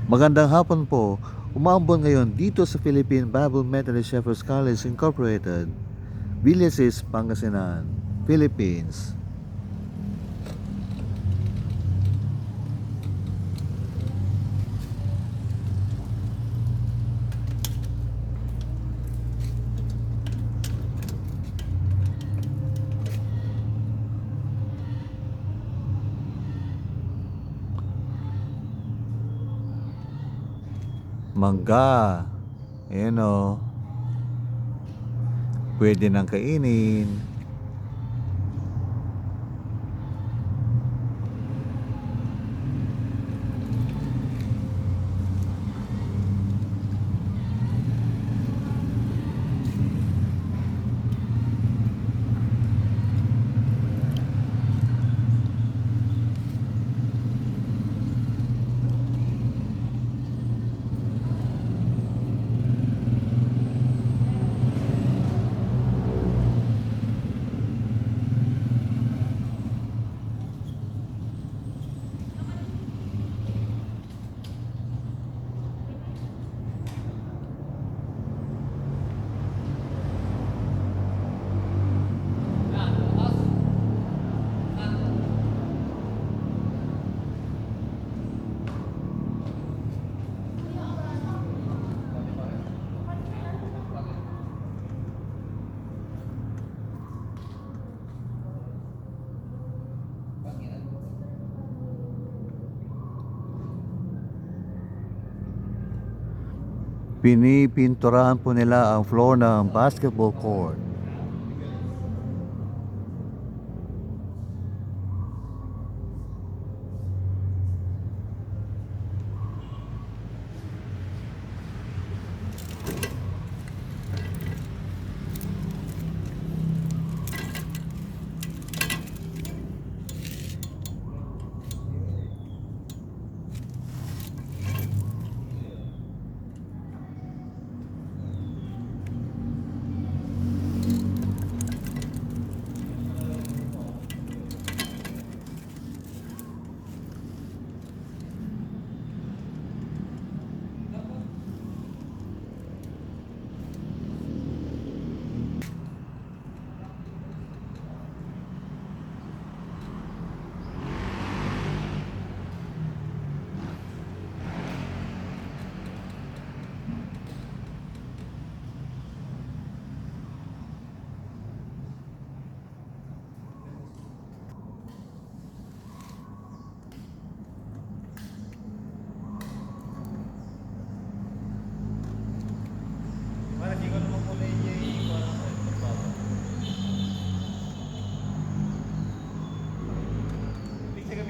Magandang hapon po. Umaambon ngayon dito sa Philippine Bible Methodist Shepherds College Incorporated, Villasis, Pangasinan, Philippines. Mangga. Ayan o. Pwede nang kainin. Pinipinturahan po nila ang floor ng basketball court.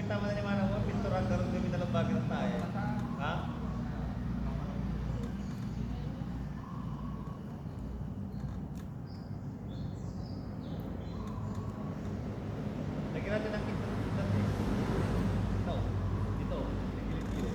Tama na ni Manang mo, pinturan karon kami dalang bagay na tayo. Ha? Lagyan natin ang pinturan dito. Ito. Dito. Gilid-gilid.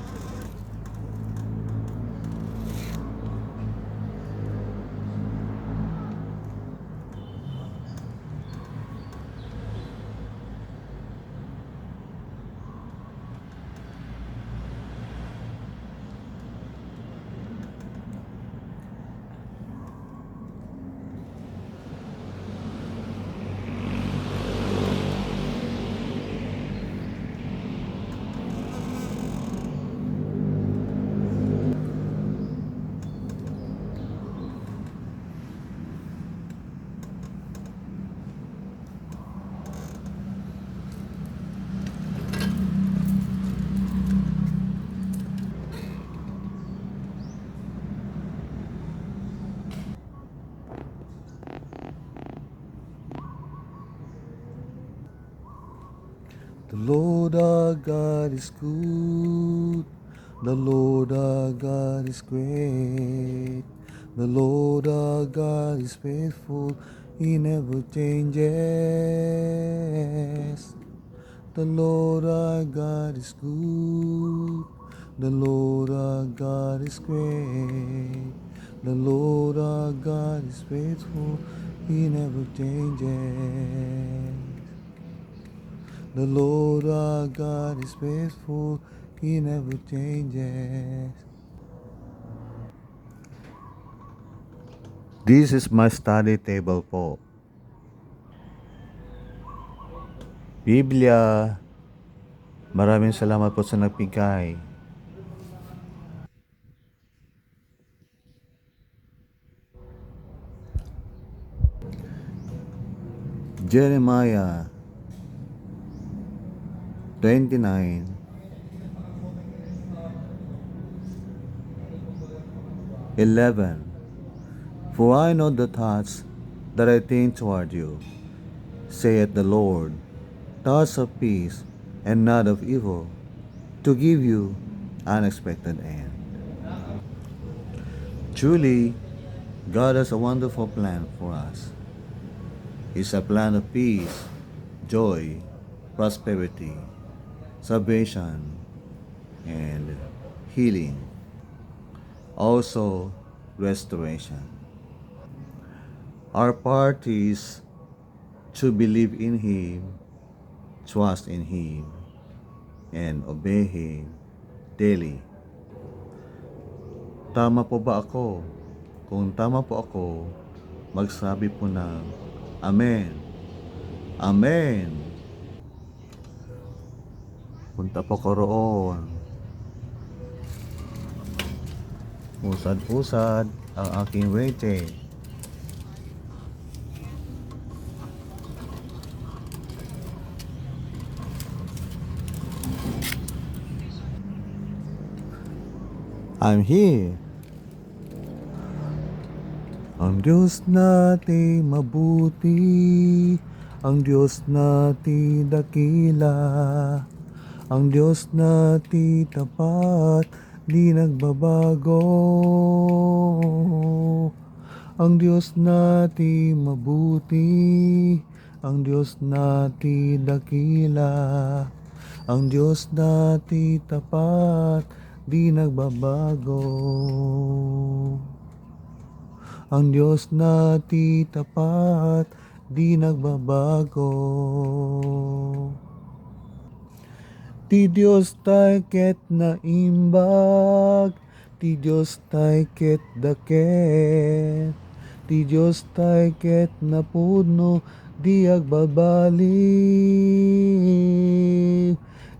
The Lord our God is good. The Lord our God is great. The Lord our God is faithful. He never changes. The Lord our God is good. The Lord our God is great. The Lord our God is faithful. He never changes. The Lord our God is faithful, He never changes. This is my study table po. Biblia. Maraming salamat po sa nagbigay. Jeremiah 29 11. For I know the thoughts that I think toward you, saith the Lord, thoughts of peace and not of evil, to give you unexpected end. Truly, God has a wonderful plan for us. It's a plan of peace, joy, prosperity, salvation, and healing. Also, restoration. Our part is to believe in Him, trust in Him, and obey Him daily. Tama po ba ako? Kung tama po ako, magsabi po ng Amen. Amen. Punta po ko roon. Usad-usad ang aking wete. I'm here. Ang Diyos natin mabuti, ang Diyos natin dakila, ang Diyos natin tapat, di nagbabago. Ang Diyos natin mabuti, ang Diyos natin dakila, ang Diyos natin tapat, di nagbabago. Ang Diyos natin tapat, di nagbabago. Ti Diyos tayo ket na imbag, ti Diyos tayo ket daket, ti Diyos tayo ket na pudno, di agbabalik.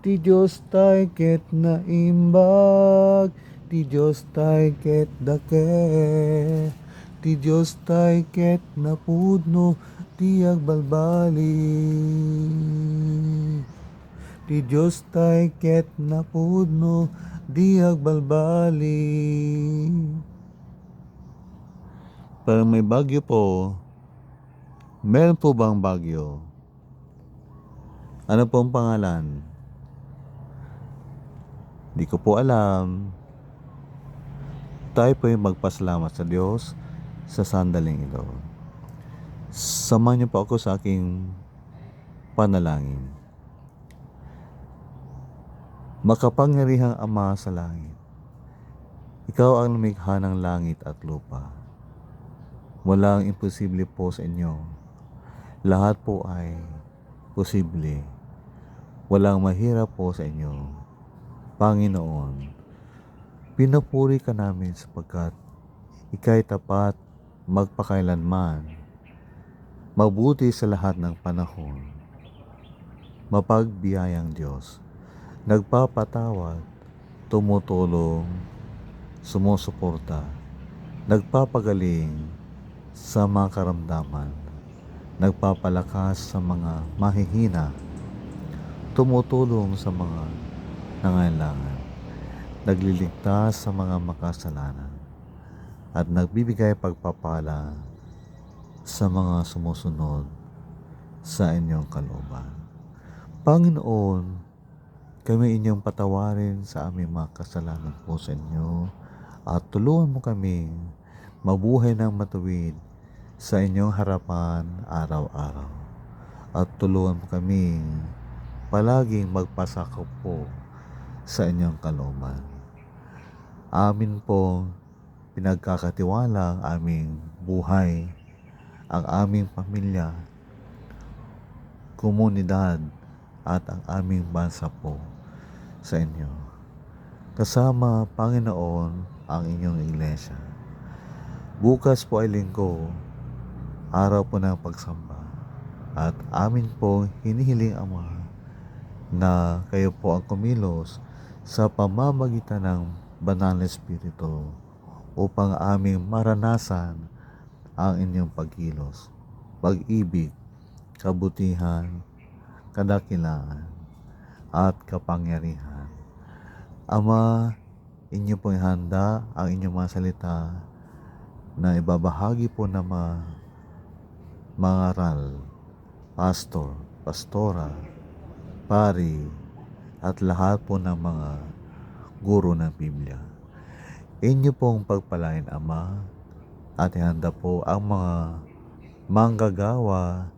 Ti Diyos tayo ket na imbag, ti Diyos tayo ket daket, ti Diyos tayo ket na pudno, di agbalbalik. Ti Diyos tayo ket na pudno, di agbalbalik. Parang may bagyo po. Meron po bang bagyo? Ano po ang pangalan? Di ko po alam. Tayo po yung magpasalamat sa Diyos sa sandaling ito. Samahan niyo po ako sa aking panalangin. Makapangyarihang Ama sa langit, Ikaw ang lumikha ng langit at lupa. Walang imposible po sa inyo. Lahat po ay posible. Walang mahirap po sa inyo. Panginoon, pinupuri ka namin sapagkat Ika'y tapat magpakailanman, mabuti sa lahat ng panahon, mapagbiyayang Diyos, nagpapatawad, tumutulong, sumusuporta, nagpapagaling sa mga karamdaman, nagpapalakas sa mga mahihina, tumutulong sa mga nangailangan, nagliligtas sa mga makasalanan, at nagbibigay pagpapala sa mga sumusunod sa inyong kalooban. Panginoon, kami inyong patawarin sa aming mga kasalanan po sa inyo at tulungan mo kami mabuhay ng matuwid sa inyong harapan araw-araw. At tulungan mo kami palaging magpasakop po sa inyong kalooban. Amin po pinagkakatiwala ang aming buhay, ang aming pamilya, komunidad, at ang aming bansa po sa inyo. kasama, Panginoon, ang inyong iglesia. Bukas po ay linggo, araw po ng pagsamba, at amin po hinihiling, Ama, na kayo po ang kumilos sa pamamagitan ng Banal na Espiritu upang aming maranasan ang inyong pagkilos, pag-ibig, kabutihan, kadakilaan, at kapangyarihan. Ama, inyo pong ihanda ang inyong mga salita na ibabahagi po ng mga aral, pastor, pastora, pari, at lahat po ng mga guro ng Biblia. Inyo pong pagpalain, Ama, at ihanda po ang mga manggagawa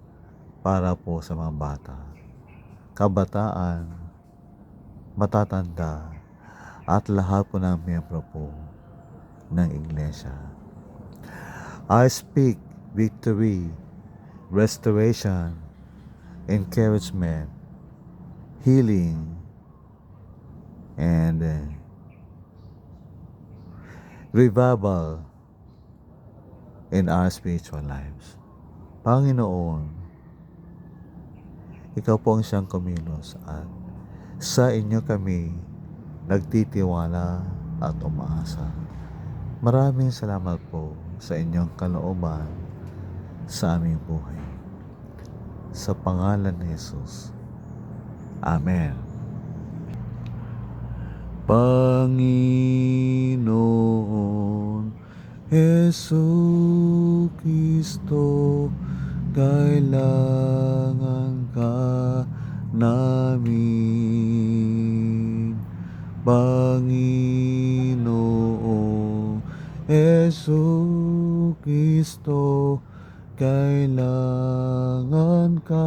para po sa mga bata, kabataan, matatanda, at lahat po ng miyembro po ng iglesia. I speak victory, restoration, encouragement, healing, and revival in our spiritual lives. Panginoon, ikaw po ang siyang kumilos at sa inyo kami nagtitiwala at umaasa. Maraming salamat po sa inyong kalooban sa aming buhay. Sa pangalan ni Jesus. Amen. Panginoon Jesucristo, kailangan ka namin. Panginoong Jesucristo, kailangan ka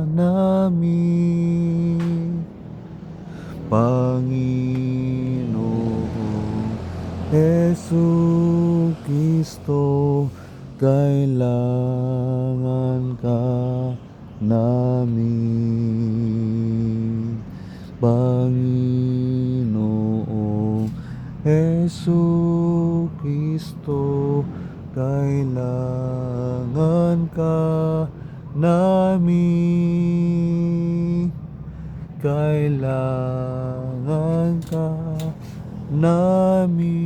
namin. Panginoong Jesucristo, kailangan ka namin. Panginoong Jesucristo, kailangan ka namin. Kailangan ka namin.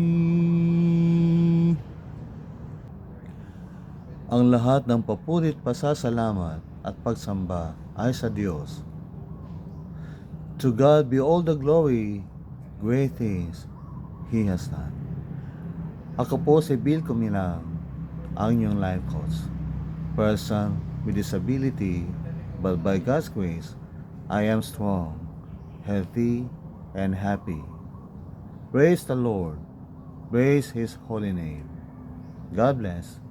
Ang lahat ng papurit, pasasalamat at pagsamba ay sa Diyos. To God be all the glory, great things He has done. Ako po si Bill Kumilang, ang inyong life coach. Person with disability, but by God's grace, I am strong, healthy, and happy. Praise the Lord. Praise His holy name. God bless.